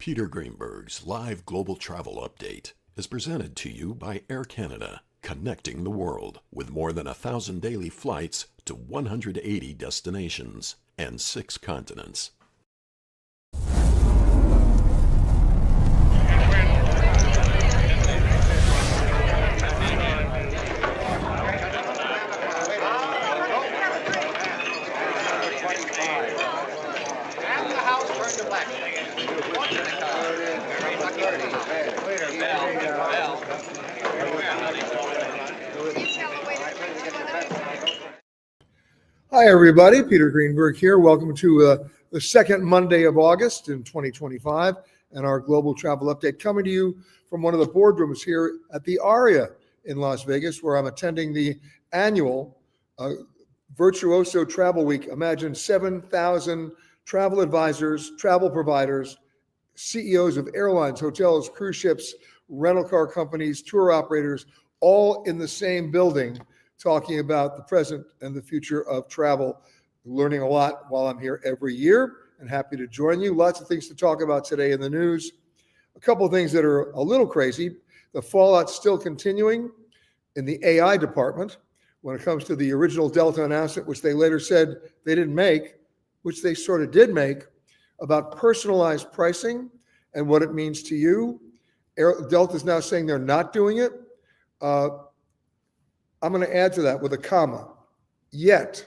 Peter Greenberg's live global travel update is presented to you by Air Canada, connecting the world with more than 1,000 daily flights to 180 destinations and 6 continents. Hi, everybody. Peter Greenberg here. Welcome to the second Monday of August in 2025 and our global travel update coming to you from one of the boardrooms here at the Aria in Las Vegas, where I'm attending the annual Virtuoso Travel Week. Imagine 7,000 travel advisors, travel providers, CEOs of airlines, hotels, cruise ships, rental car companies, tour operators, all in the same building, talking about the present and the future of travel. Learning a lot while I'm here every year, and happy to join you. Lots of things to talk about today in the news. A couple of things that are a little crazy. The fallout's still continuing in the AI department when it comes to the original Delta announcement, which they later said they didn't make, which they sort of did make, about personalized pricing and what it means to you. Delta's now saying they're not doing it. I'm going to add to that with a comma. Yet.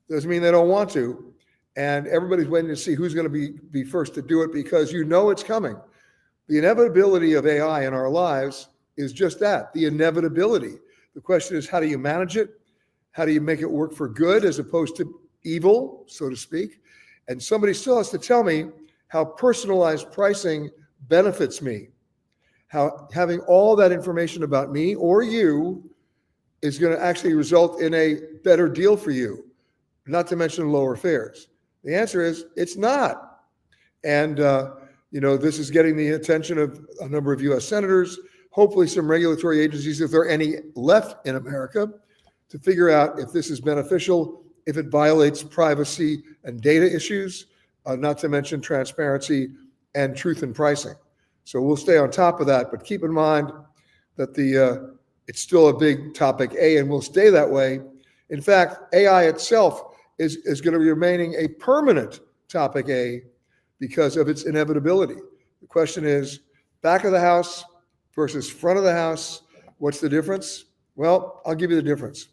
Doesn't mean they don't want to. And everybody's waiting to see who's going to be first to do it, because you know it's coming. The inevitability of AI in our lives is just that, the inevitability. The question is, how do you manage it? How do you make it work for good as opposed to evil, so to speak? And somebody still has to tell me how personalized pricing benefits me. How having all that information about me or you is going to actually result in a better deal for you, not to mention lower fares. The answer is it's not. And, this is getting the attention of a number of U.S. senators, hopefully some regulatory agencies, if there are any left in America, to figure out if this is beneficial, if it violates privacy and data issues, not to mention transparency and truth in pricing. So we'll stay on top of that, but keep in mind that it's still a big topic A, and will stay that way. In fact, AI itself is going to be remaining a permanent topic A because of its inevitability. The question is, back of the house versus front of the house, what's the difference? Well, I'll give you the difference.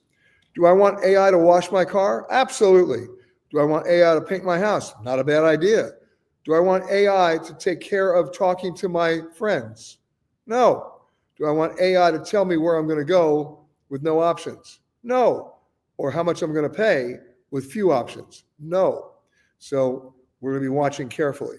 Do I want AI to wash my car? Absolutely. Do I want AI to paint my house? Not a bad idea. Do I want AI to take care of talking to my friends? No. Do I want AI to tell me where I'm going to go with no options? No. Or how much I'm going to pay with few options? No. So we're going to be watching carefully.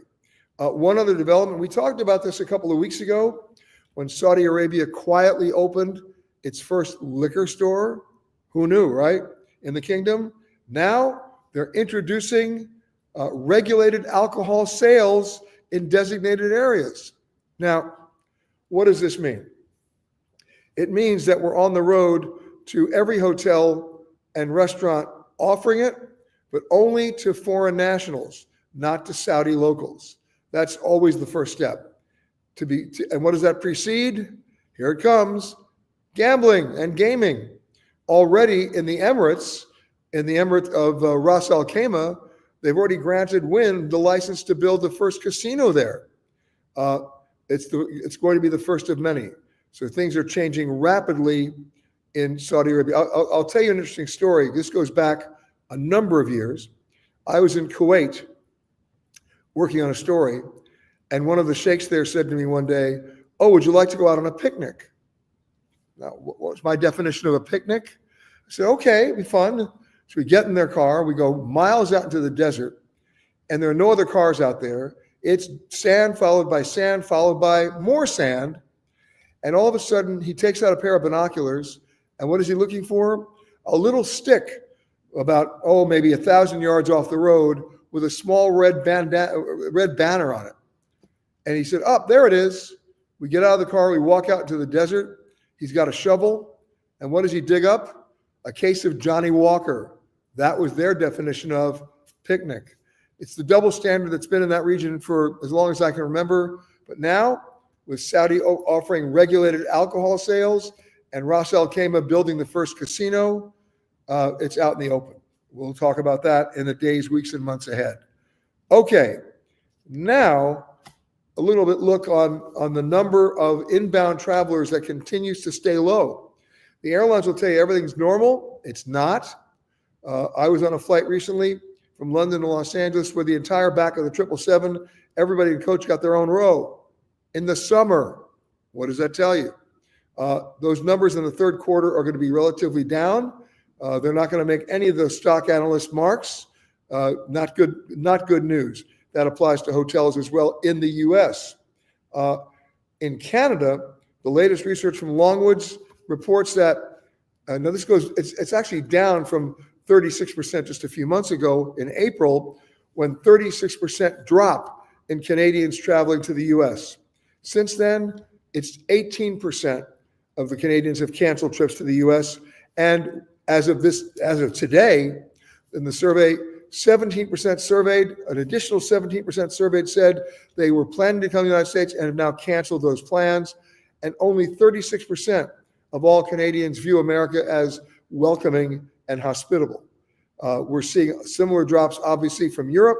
One other development, we talked about this a couple of weeks ago when Saudi Arabia quietly opened its first liquor store. Who knew, right? In the kingdom. Now they're introducing regulated alcohol sales in designated areas. Now, what does this mean? It means that we're on the road to every hotel and restaurant offering it, but only to foreign nationals, not to Saudi locals. That's always the first step. And what does that precede? Here it comes. Gambling and gaming. Already in the Emirates, of Ras Al Khaimah, they've already granted Wynn the license to build the first casino there. It's going to be the first of many. So things are changing rapidly in Saudi Arabia. I'll tell you an interesting story. This goes back a number of years. I was in Kuwait working on a story, and one of the sheikhs there said to me one day, "Oh, would you like to go out on a picnic?" Now, what was my definition of a picnic? I said, "Okay, it'd be fun." So we get in their car, we go miles out into the desert, and there are no other cars out there. It's sand followed by more sand. And all of a sudden, he takes out a pair of binoculars, and what is he looking for? A little stick about, maybe 1,000 yards off the road with a small red banner on it. And he said, there it is. We get out of the car, we walk out into the desert. He's got a shovel, and what does he dig up? A case of Johnny Walker. That was their definition of picnic. It's the double standard that's been in that region for as long as I can remember. But now, with Saudi offering regulated alcohol sales and Ras Al Khaimah building the first casino, it's out in the open. We'll talk about that in the days, weeks, and months ahead. Okay, now a little bit look on the number of inbound travelers that continues to stay low. The airlines will tell you everything's normal. It's not. I was on a flight recently from London to Los Angeles where the entire back of the 777, everybody in coach got their own row in the summer. What does that tell you? Those numbers in the third quarter are going to be relatively down. They're not going to make any of the stock analyst marks. Not good news. That applies to hotels as well in the U.S. In Canada, the latest research from Longwoods reports that, now this goes, it's actually down from 36% just a few months ago in April, when 36% drop in Canadians traveling to the U.S. Since then, it's 18% of the Canadians have canceled trips to the U.S. And as of today, in the survey, 17% surveyed, an additional 17% surveyed said they were planning to come to the United States and have now canceled those plans. And only 36% of all Canadians view America as welcoming and hospitable. We're seeing similar drops, obviously, from Europe.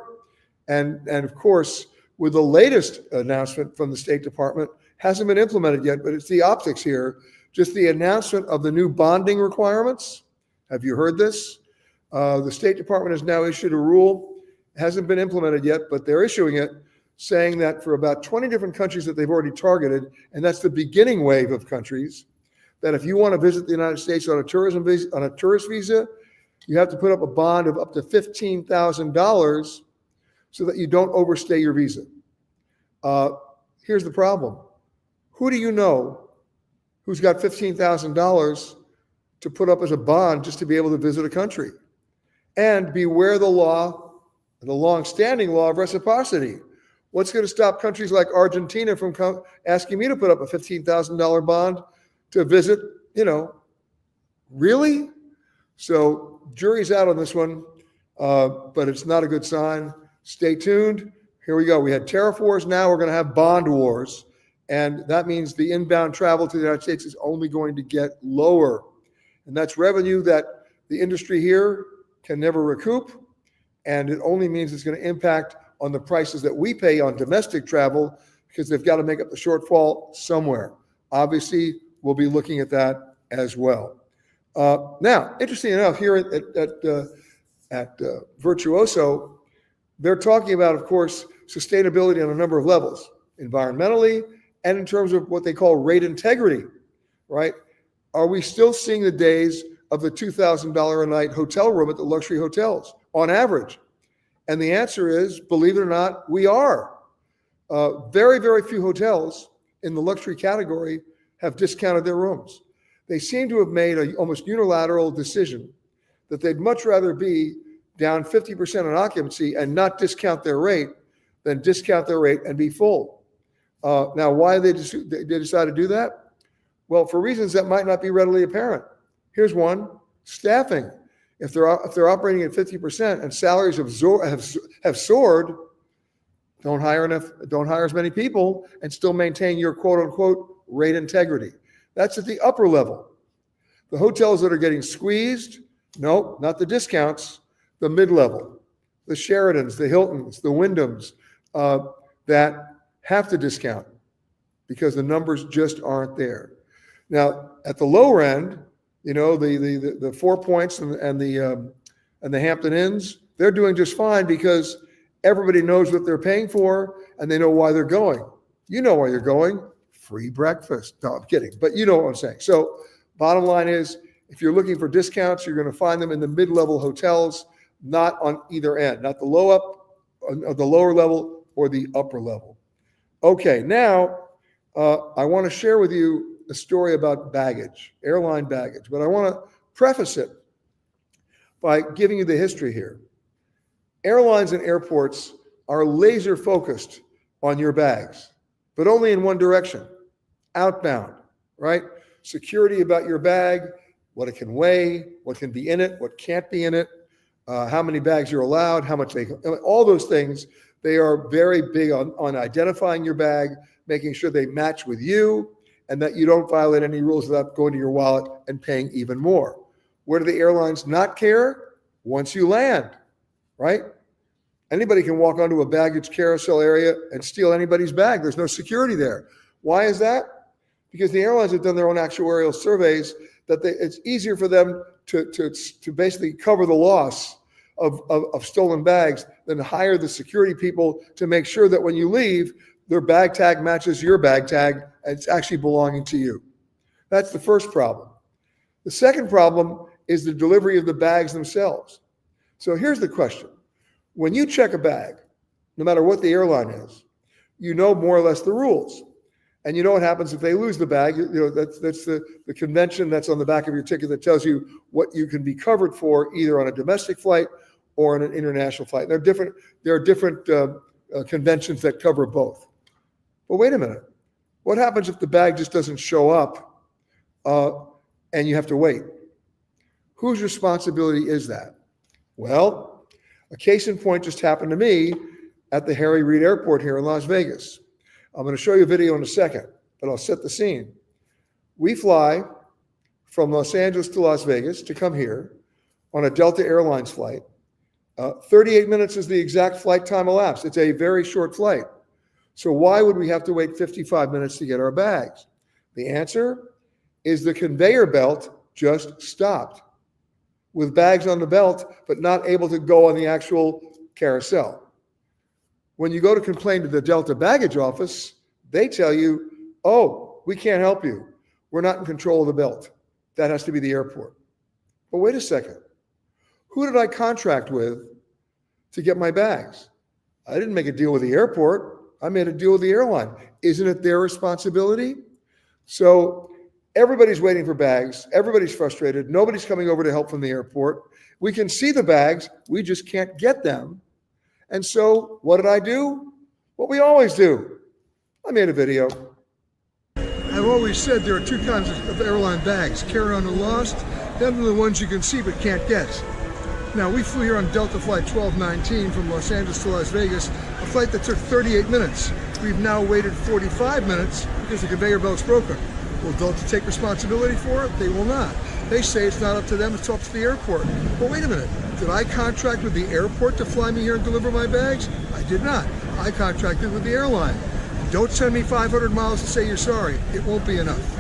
And of course, with the latest announcement from the State Department, hasn't been implemented yet, but it's the optics here, just the announcement of the new bonding requirements. Have you heard this? The State Department has now issued a rule. It hasn't been implemented yet, but they're issuing it, saying that for about 20 different countries that they've already targeted, and that's the beginning wave of countries, that if you want to visit the United States on a tourist visa, you have to put up a bond of up to $15,000 so that you don't overstay your visa. Here's the problem. Who do you know who's got $15,000 to put up as a bond just to be able to visit a country? And beware the law, the long-standing law of reciprocity. What's going to stop countries like Argentina from asking me to put up a $15,000 bond to visit, really? So jury's out on this one, but it's not a good sign. Stay tuned. Here we go. We had tariff wars. Now we're going to have bond wars. And that means the inbound travel to the United States is only going to get lower. And that's revenue that the industry here can never recoup. And it only means it's going to impact on the prices that we pay on domestic travel because they've got to make up the shortfall somewhere. Obviously, we'll be looking at that as well. Now, interesting enough, here at Virtuoso, they're talking about, of course, sustainability on a number of levels, environmentally and in terms of what they call rate integrity, right? Are we still seeing the days of the $2,000 a night hotel room at the luxury hotels on average? And the answer is, believe it or not, we are. Very, very few hotels in the luxury category have discounted their rooms. They seem to have made an almost unilateral decision that they'd much rather be down 50% on occupancy and not discount their rate than discount their rate and be full. Now, why they decide to do that? Well, for reasons that might not be readily apparent. Here's one: staffing. If they're operating at 50% and salaries have soared, don't hire as many people and still maintain your quote unquote rate integrity. That's at the upper level. The hotels that are getting squeezed, no, not the discounts, the mid-level, the Sheratons, the Hiltons, the Wyndhams, that have to discount because the numbers just aren't there. Now, at the lower end, the Four Points and the Hampton Inns, they're doing just fine because everybody knows what they're paying for and they know why they're going. You know why you're going. Free breakfast. No, I'm kidding, but you know what I'm saying. So bottom line is, if you're looking for discounts, you're going to find them in the mid-level hotels, not on either end, not the the lower level or the upper level. Okay, now I want to share with you a story about baggage, airline baggage, but I want to preface it by giving you the history here. Airlines and airports are laser focused on your bags, but only in one direction, outbound, right? Security about your bag, what it can weigh, what can be in it, what can't be in it. how many bags you're allowed, how much all those things. They are very big on identifying your bag, making sure they match with you, and that you don't violate any rules without going to your wallet and paying even more. Where do the airlines not care? Once you land, right? Anybody can walk onto a baggage carousel area and steal anybody's bag. There's no security there. Why is that? Because the airlines have done their own actuarial surveys that it's easier for them to basically cover the loss of stolen bags than to hire the security people to make sure that when you leave, their bag tag matches your bag tag and it's actually belonging to you. That's the first problem. The second problem is the delivery of the bags themselves. So here's the question. When you check a bag, no matter what the airline is, you know more or less the rules. And you know what happens if they lose the bag. That's the convention that's on the back of your ticket that tells you what you can be covered for either on a domestic flight or on an international flight. There are different conventions that cover both. But wait a minute. What happens if the bag just doesn't show up and you have to wait? Whose responsibility is that? Well, a case in point just happened to me at the Harry Reid Airport here in Las Vegas. I'm going to show you a video in a second, but I'll set the scene. We fly from Los Angeles to Las Vegas to come here on a Delta Airlines flight. 38 minutes is the exact flight time elapsed. It's a very short flight. So why would we have to wait 55 minutes to get our bags? The answer is the conveyor belt just stopped with bags on the belt, but not able to go on the actual carousel. When you go to complain to the Delta baggage office, they tell you, oh, we can't help you. We're not in control of the belt. That has to be the airport. But wait a second. Who did I contract with to get my bags? I didn't make a deal with the airport. I made a deal with the airline. Isn't it their responsibility? So everybody's waiting for bags. Everybody's frustrated. Nobody's coming over to help from the airport. We can see the bags. We just can't get them. And so what did I do? What we always do. I made a video. I've always said there are two kinds of airline bags, carry-on and lost. Them are the ones you can see but can't get. Now, we flew here on Delta Flight 1219 from Los Angeles to Las Vegas, a flight that took 38 minutes. We've now waited 45 minutes because the conveyor belt's broken. Will Delta take responsibility for it? They will not. They say it's not up to them, it's up to the airport. But wait a minute, did I contract with the airport to fly me here and deliver my bags? I did not. I contracted with the airline. Don't send me 500 miles to say you're sorry. It won't be enough.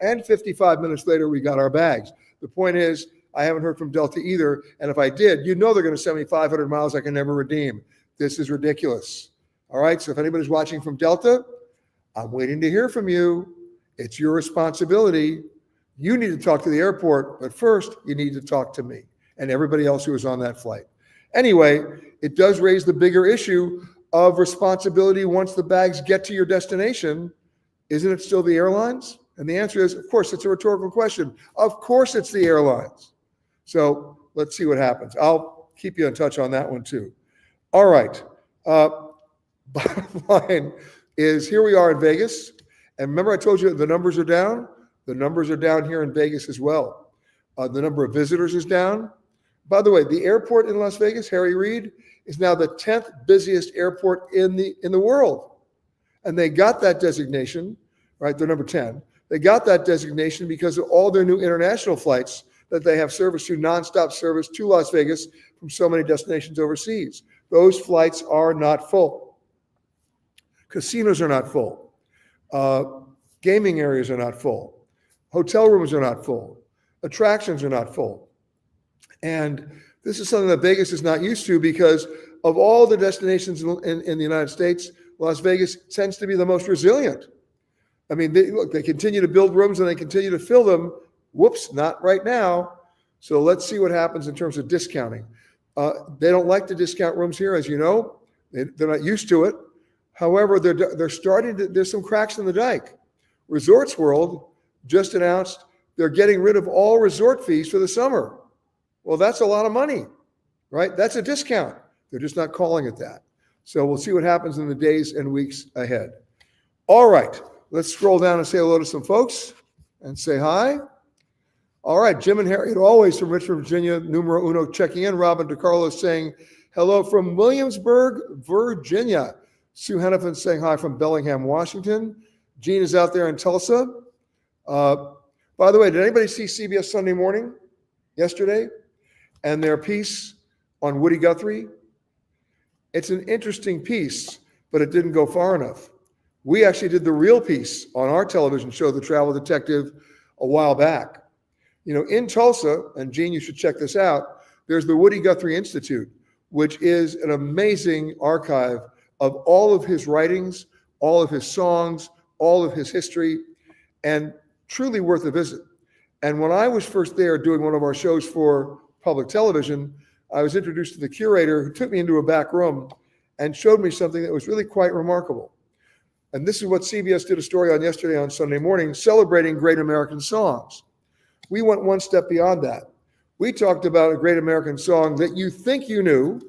And 55 minutes later, we got our bags. The point is, I haven't heard from Delta either. And if I did, you know they're going to send me 500 miles I can never redeem. This is ridiculous. All right, so if anybody's watching from Delta, I'm waiting to hear from you. It's your responsibility. You need to talk to the airport, but first you need to talk to me and everybody else who was on that flight. Anyway, it does raise the bigger issue of responsibility once the bags get to your destination. Isn't it still the airlines? And the answer is, of course, it's a rhetorical question. Of course it's the airlines. So let's see what happens. I'll keep you in touch on that one too. All right. Bottom line is here we are in Vegas. And remember I told you the numbers are down? The numbers are down here in Vegas as well. The number of visitors is down. By the way, the airport in Las Vegas, Harry Reid, is now the 10th busiest airport in the world. And they got that designation, right? They're number 10. They got that designation because of all their new international flights that they have service to, nonstop service to Las Vegas from so many destinations overseas. Those flights are not full. Casinos are not full. Gaming areas are not full. Hotel rooms are not full. Attractions are not full. And this is something that Vegas is not used to because of all the destinations in the United States, Las Vegas tends to be the most resilient. I mean, they continue to build rooms and they continue to fill them. Whoops, not right now. So let's see what happens in terms of discounting. They don't like to discount rooms here, as you know. They're not used to it. However, they're starting to, there's some cracks in the dike. Resorts World just announced they're getting rid of all resort fees for the summer. Well, that's a lot of money, right? That's a discount. They're just not calling it that. So we'll see what happens in the days and weeks ahead. All right, let's scroll down and say hello to some folks and say hi. All right, Jim and Harriet, always from Richmond, Virginia, numero uno, checking in. Robin DeCarlo saying hello from Williamsburg, Virginia. Sue Hennepin saying hi from Bellingham, Washington. Gene is out there in Tulsa. By the way, did anybody see CBS Sunday Morning yesterday and their piece on Woody Guthrie? It's an interesting piece, but it didn't go far enough. We actually did the real piece on our television show, The Travel Detective, a while back. You know, in Tulsa, and Gene, you should check this out, there's the Woody Guthrie Institute, which is an amazing archive of all of his writings, all of his songs, all of his history, and truly worth a visit. And when I was first there doing one of our shows for public television, I was introduced to the curator who took me into a back room and showed me something that was really quite remarkable. And this is what CBS did a story on yesterday on Sunday Morning, celebrating great American songs. We went one step beyond that. We talked about a great American song that you think you knew.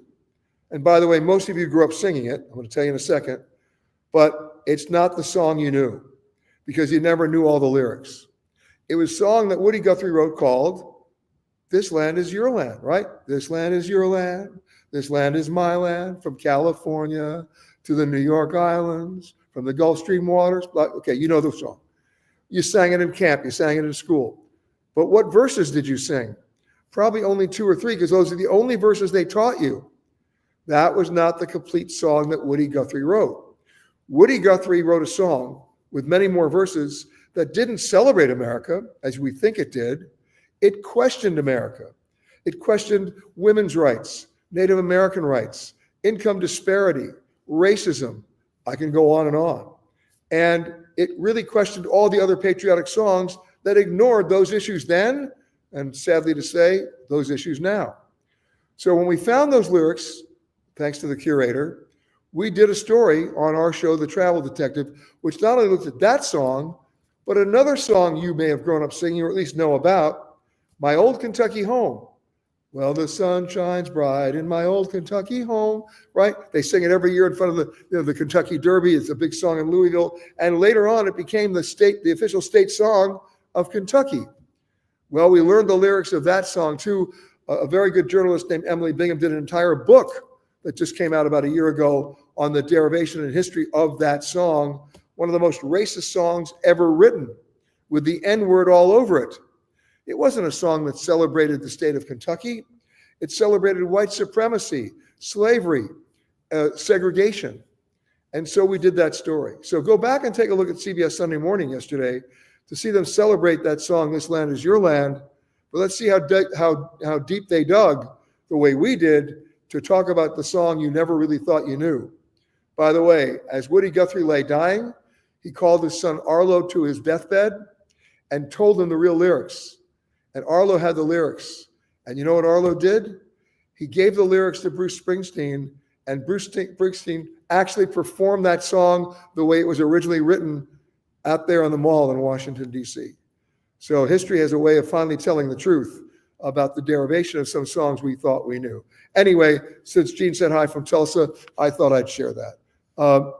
And by the way, most of you grew up singing it. I'm going to tell you in a second. But it's not the song you knew because you never knew all the lyrics. It was a song that Woody Guthrie wrote called This Land Is Your Land, right? This land is your land. This land is my land, from California to the New York Islands, from the Gulf Stream waters. Okay, you know the song. You sang it in camp. You sang it in school. But what verses did you sing? Probably only 2 or 3, because those are the only verses they taught you. That was not the complete song that Woody Guthrie wrote. Woody Guthrie wrote a song with many more verses that didn't celebrate America, as we think it did. It questioned America. It questioned women's rights, Native American rights, income disparity, racism. I can go on and on. And it really questioned all the other patriotic songs that ignored those issues then, and sadly to say, those issues now. So when we found those lyrics, thanks to the curator, we did a story on our show, The Travel Detective, which not only looked at that song, but another song you may have grown up singing or at least know about, My Old Kentucky Home. Well, the sun shines bright in my old Kentucky home, right? They sing it every year in front of the Kentucky Derby. It's a big song in Louisville. And later on, it became the official state song of Kentucky. Well, we learned the lyrics of that song too. A very good journalist named Emily Bingham did an entire book that just came out about a year ago on the derivation and history of that song, one of the most racist songs ever written, with the N-word all over it. It wasn't a song that celebrated the state of Kentucky. It celebrated white supremacy, slavery, segregation. And so we did that story. So go back and take a look at CBS Sunday Morning yesterday to see them celebrate that song, This Land Is Your Land. But let's see how deep they dug, the way we did, to talk about the song you never really thought you knew. By the way, as Woody Guthrie lay dying, he called his son Arlo to his deathbed and told him the real lyrics. And Arlo had the lyrics. And you know what Arlo did? He gave the lyrics to Bruce Springsteen, and Bruce Springsteen actually performed that song the way it was originally written out there on the mall in Washington, D.C. So history has a way of finally telling the truth about the derivation of some songs we thought we knew. Anyway, since Gene said hi from Tulsa, I thought I'd share that.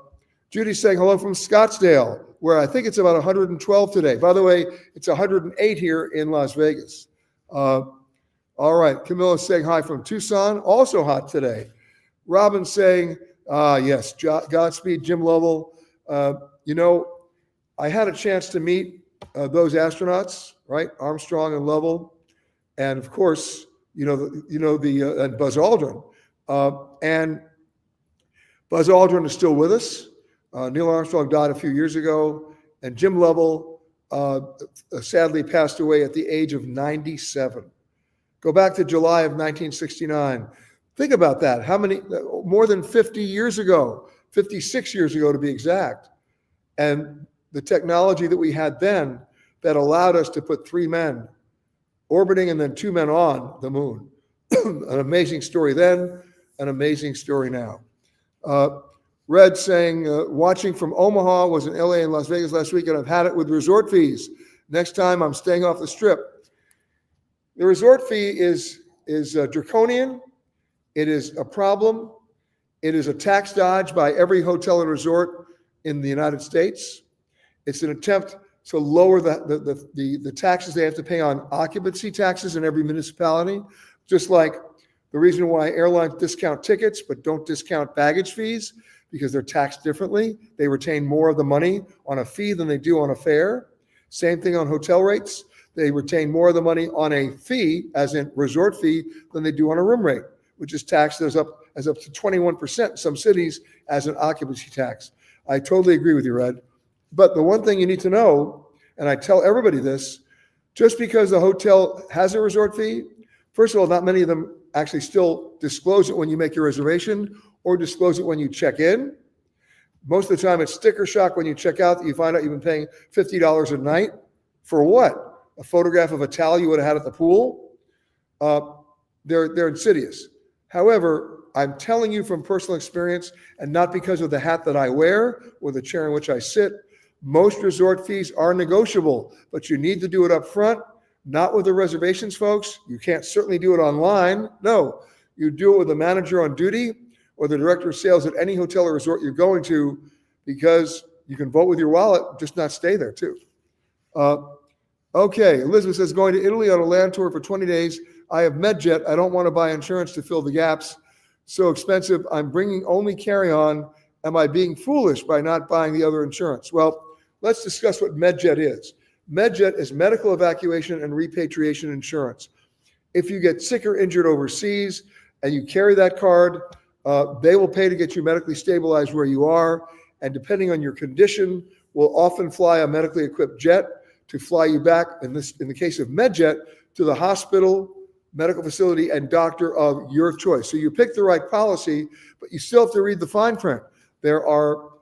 Judy's saying hello from Scottsdale, where I think it's about 112 today. By the way, it's 108 here in Las Vegas. All right, Camilla's saying hi from Tucson, also hot today. Robin's saying, yes, Godspeed, Jim Lovell. You know, I had a chance to meet those astronauts, right? Armstrong and Lovell, and of course, and Buzz Aldrin. And Buzz Aldrin is still with us. Neil Armstrong died a few years ago, and Jim Lovell sadly passed away at the age of 97. Go back to July of 1969. Think about that. How many, more than 50 years ago, 56 years ago to be exact. And the technology that we had then that allowed us to put 3 men orbiting and then 2 men on the moon. An amazing story then, an amazing story now. Red saying, watching from Omaha, was in LA and Las Vegas last week, and I've had it with resort fees. Next time I'm staying off the strip. The resort fee is draconian. It is a problem. It is a tax dodge by every hotel and resort in the United States. It's an attempt to lower the taxes they have to pay on occupancy taxes in every municipality, just like the reason why airlines discount tickets but don't discount baggage fees, because they're taxed differently. They retain more of the money on a fee than they do on a fare. Same thing on hotel rates. They retain more of the money on a fee, as in resort fee, than they do on a room rate, which is taxed as up to 21% in some cities as an occupancy tax. I totally agree with you, Red. But the one thing you need to know, and I tell everybody this, just because the hotel has a resort fee, first of all, not many of them actually still disclose it when you make your reservation or disclose it when you check in. Most of the time it's sticker shock when you check out that you find out you've been paying $50 a night. For what? A photograph of a towel you would have had at the pool? They're insidious. However, I'm telling you from personal experience, and not because of the hat that I wear or the chair in which I sit, most resort fees are negotiable, but you need to do it up front, not with the reservations, folks. You can't certainly do it online. No, you do it with the manager on duty or the director of sales at any hotel or resort you're going to, because you can vote with your wallet, just not stay there too. Okay, Elizabeth says, going to Italy on a land tour for 20 days. I have MedJet. I don't want to buy insurance to fill the gaps. So expensive. I'm bringing only carry-on. Am I being foolish by not buying the other insurance? Well, let's discuss what MedJet is. MedJet is medical evacuation and repatriation insurance. If you get sick or injured overseas and you carry that card, they will pay to get you medically stabilized where you are. And depending on your condition, will often fly a medically equipped jet to fly you back, in the case of MedJet, to the hospital, medical facility, and doctor of your choice. So you pick the right policy, but you still have to read the fine print. There are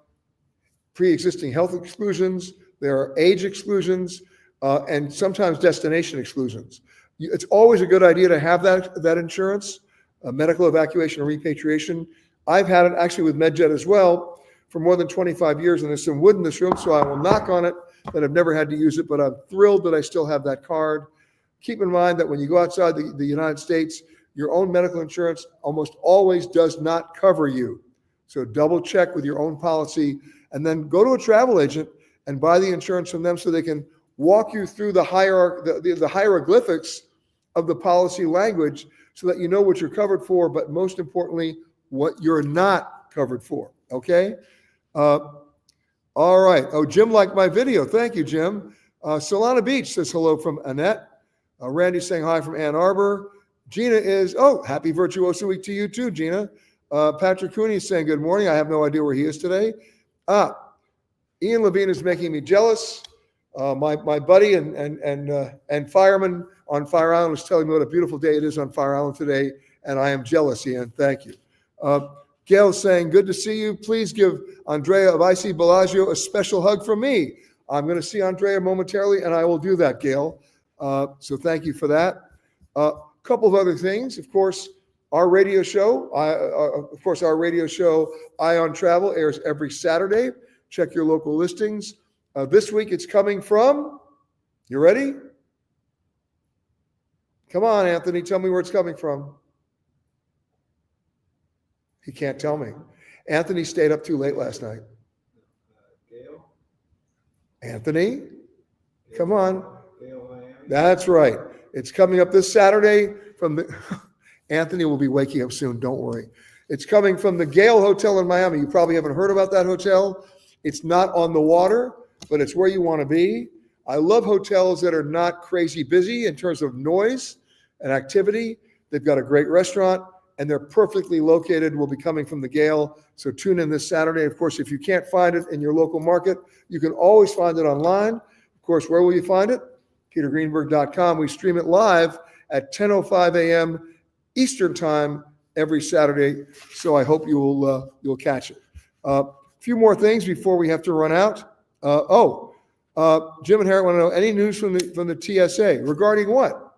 pre-existing health exclusions, there are age exclusions, and sometimes destination exclusions. It's always a good idea to have that insurance, medical evacuation and repatriation. I've had it actually with MedJet as well for more than 25 years, and there's some wood in this room, so I will knock on it that I've never had to use it, but I'm thrilled that I still have that card. Keep in mind that when you go outside the United States, your own medical insurance almost always does not cover you. So double check with your own policy, and then go to a travel agent and buy the insurance from them so they can walk you through the hieroglyphics of the policy language so that you know what you're covered for, but most importantly, what you're not covered for, okay? All right. Oh, Jim liked my video. Thank you, Jim. Solana Beach says hello from Annette. Randy's saying hi from Ann Arbor. Gina is, happy Virtuoso week to you too, Gina. Patrick Cooney is saying good morning. I have no idea where he is today. Ian Levine is making me jealous. My buddy and fireman on Fire Island was telling me what a beautiful day it is on Fire Island today, and I am jealous, Ian. Thank you. Gail is saying, good to see you. Please give Andrea of IC Bellagio a special hug from me. I'm going to see Andrea momentarily, and I will do that, Gail. So thank you for that. A couple of other things. Of course, our radio show, Eye on Travel, airs every Saturday. Check your local listings. This week it's coming from, you ready? Come on, Anthony, tell me where it's coming from. He can't tell me. Anthony stayed up too late last night. Gail? Anthony, come on. That's right. It's coming up this Saturday from the, Anthony will be waking up soon, don't worry. It's coming from the Gale Hotel in Miami. You probably haven't heard about that hotel. It's not on the water, but it's where you want to be. I love hotels that are not crazy busy in terms of noise and activity. They've got a great restaurant, and they're perfectly located. Will be coming from the Gale. So tune in this Saturday. Of course, if you can't find it in your local market, you can always find it online. Of course, where will you find it? petergreenberg.com. We stream it live at 10:05 a.m. Eastern Time every Saturday. So I hope you'll catch it. A few more things before we have to run out. Jim and Harriet want to know any news from the TSA regarding what?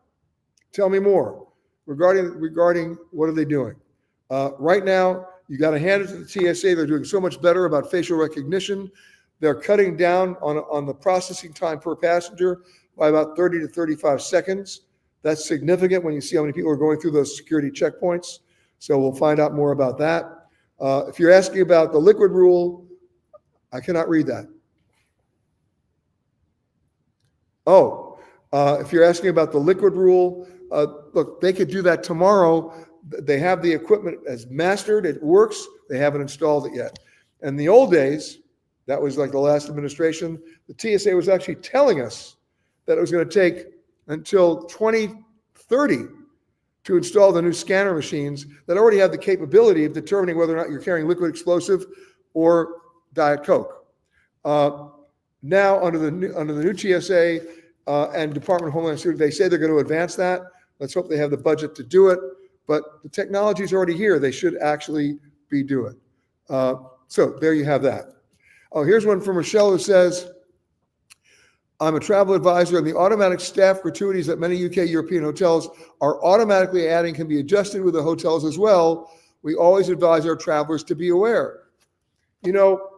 Tell me more. Regarding what are they doing? Right now, you got to hand it to the TSA. They're doing so much better about facial recognition. They're cutting down on the processing time per passenger by about 30 to 35 seconds. That's significant when you see how many people are going through those security checkpoints. So we'll find out more about that. If you're asking about the liquid rule, I cannot read that. Oh, if you're asking about the liquid rule, look, they could do that tomorrow. They have the equipment as mastered. It works. They haven't installed it yet. In the old days, that was like the last administration, the TSA was actually telling us that it was going to take until 2030 to install the new scanner machines that already have the capability of determining whether or not you're carrying liquid explosive or Diet Coke. Now, under the new TSA and Department of Homeland Security, they say they're going to advance that. Let's hope they have the budget to do it. But the technology is already here. They should actually be doing. So there you have that. Oh, here's one from Rochelle who says, I'm a travel advisor, and the automatic staff gratuities that many UK European hotels are automatically adding can be adjusted with the hotels as well. We always advise our travelers to be aware. You know,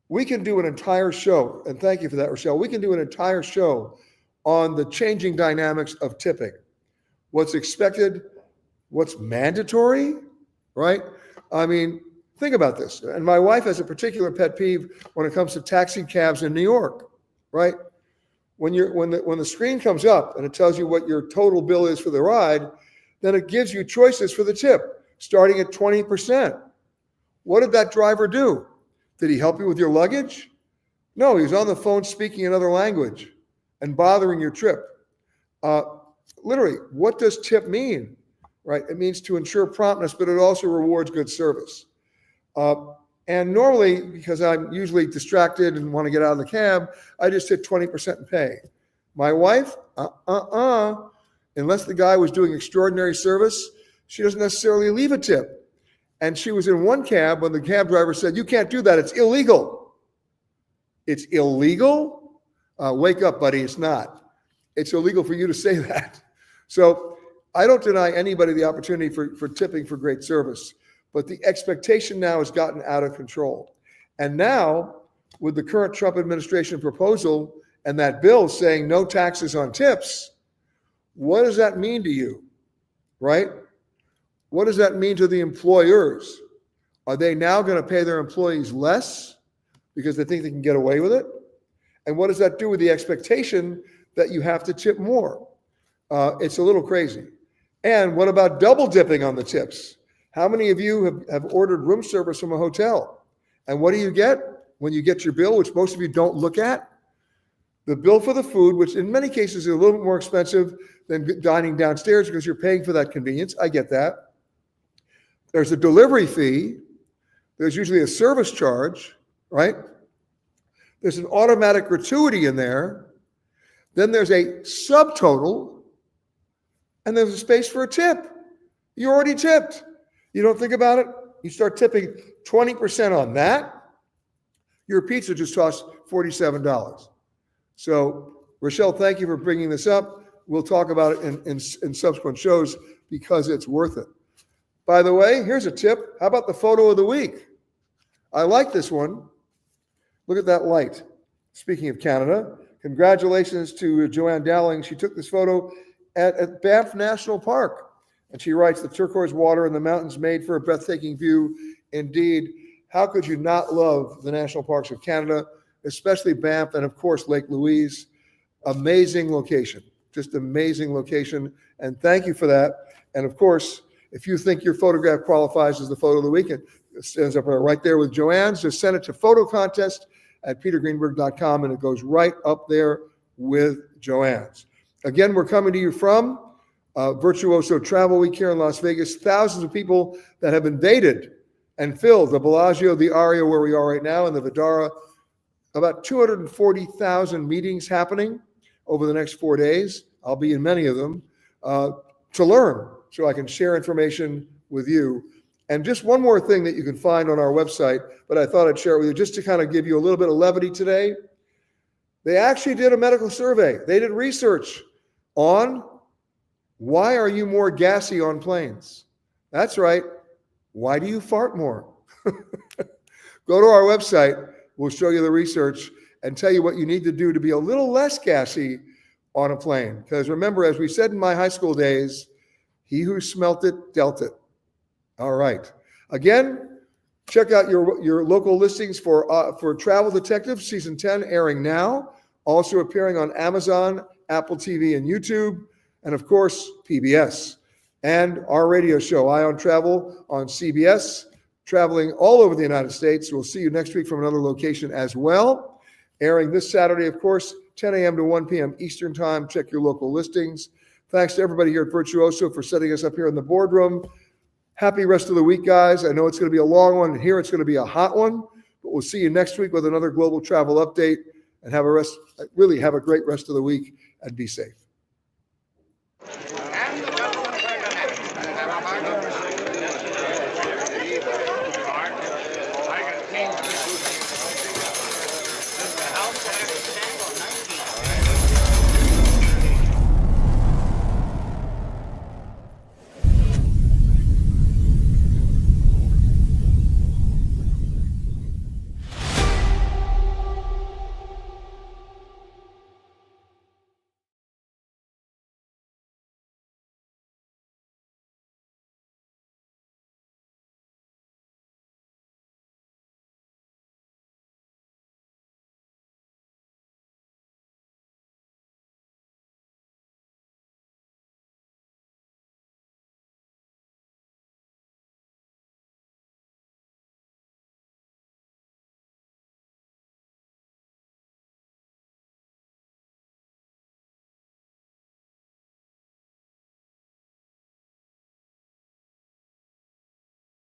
we can do an entire show, and thank you for that, Rochelle. We can do an entire show on the changing dynamics of tipping. What's expected, what's mandatory, right? I mean, think about this. And my wife has a particular pet peeve when it comes to taxi cabs in New York, right? When the screen comes up and it tells you what your total bill is for the ride, then it gives you choices for the tip, starting at 20%. What did that driver do? Did he help you with your luggage? No, he was on the phone speaking another language and bothering your trip. Literally, what does tip mean? Right? It means to ensure promptness, but it also rewards good service. And normally, because I'm usually distracted and want to get out of the cab, I just hit 20% and pay. My wife, unless the guy was doing extraordinary service, she doesn't necessarily leave a tip. And she was in one cab when the cab driver said, you can't do that, it's illegal. It's illegal? Wake up, buddy, it's not. It's illegal for you to say that. So I don't deny anybody the opportunity for tipping for great service. But the expectation now has gotten out of control. And now, with the current Trump administration proposal and that bill saying no taxes on tips, what does that mean to you, right? What does that mean to the employers? Are they now going to pay their employees less because they think they can get away with it? And what does that do with the expectation that you have to tip more? It's a little crazy. And what about double dipping on the tips? How many of you have ordered room service from a hotel? And what do you get when you get your bill, which most of you don't look at? The bill for the food, which in many cases is a little bit more expensive than dining downstairs because you're paying for that convenience. I get that. There's a delivery fee. There's usually a service charge, right? There's an automatic gratuity in there. Then there's a subtotal. And there's a space for a tip. You already tipped. You don't think about it? You start tipping 20% on that, your pizza just costs $47. So, Rochelle, thank you for bringing this up. We'll talk about it in subsequent shows because it's worth it. By the way, here's a tip. How about the photo of the week? I like this one. Look at that light. Speaking of Canada, congratulations to Joanne Dowling. She took this photo at Banff National Park. And she writes, the turquoise water in the mountains made for a breathtaking view. Indeed, how could you not love the national parks of Canada, especially Banff and, of course, Lake Louise? Amazing location, just amazing location. And thank you for that. And, of course, if you think your photograph qualifies as the photo of the week, it stands up right there with Joanne's. Just send it to photocontest@petergreenberg.com, and it goes right up there with Joanne's. Again, we're coming to you from Virtuoso Travel Week here in Las Vegas. Thousands of people that have invaded and filled the Bellagio, the Aria where we are right now, and the Vidara. About 240,000 meetings happening over the next 4 days. I'll be in many of them to learn so I can share information with you. And just one more thing that you can find on our website, but I thought I'd share it with you just to kind of give you a little bit of levity today. They actually did a medical survey. They did research on why are you more gassy on planes? That's right. Why do you fart more? Go to our website. We'll show you the research and tell you what you need to do to be a little less gassy on a plane. Because remember, as we said in my high school days, he who smelt it dealt it. All right. Again, Check out your local listings for Travel Detective Season 10 airing now, also appearing on Amazon, Apple TV, and YouTube, and of course, PBS. And our radio show, Eye on Travel, on CBS, traveling all over the United States. We'll see you next week from another location as well. Airing this Saturday, of course, 10 a.m. to 1 p.m. Eastern Time. Check your local listings. Thanks to everybody here at Virtuoso for setting us up here in the boardroom. Happy rest of the week, guys. I know it's going to be a long one. Here it's going to be a hot one, but we'll see you next week with another global travel update, and have a great rest of the week, and be safe.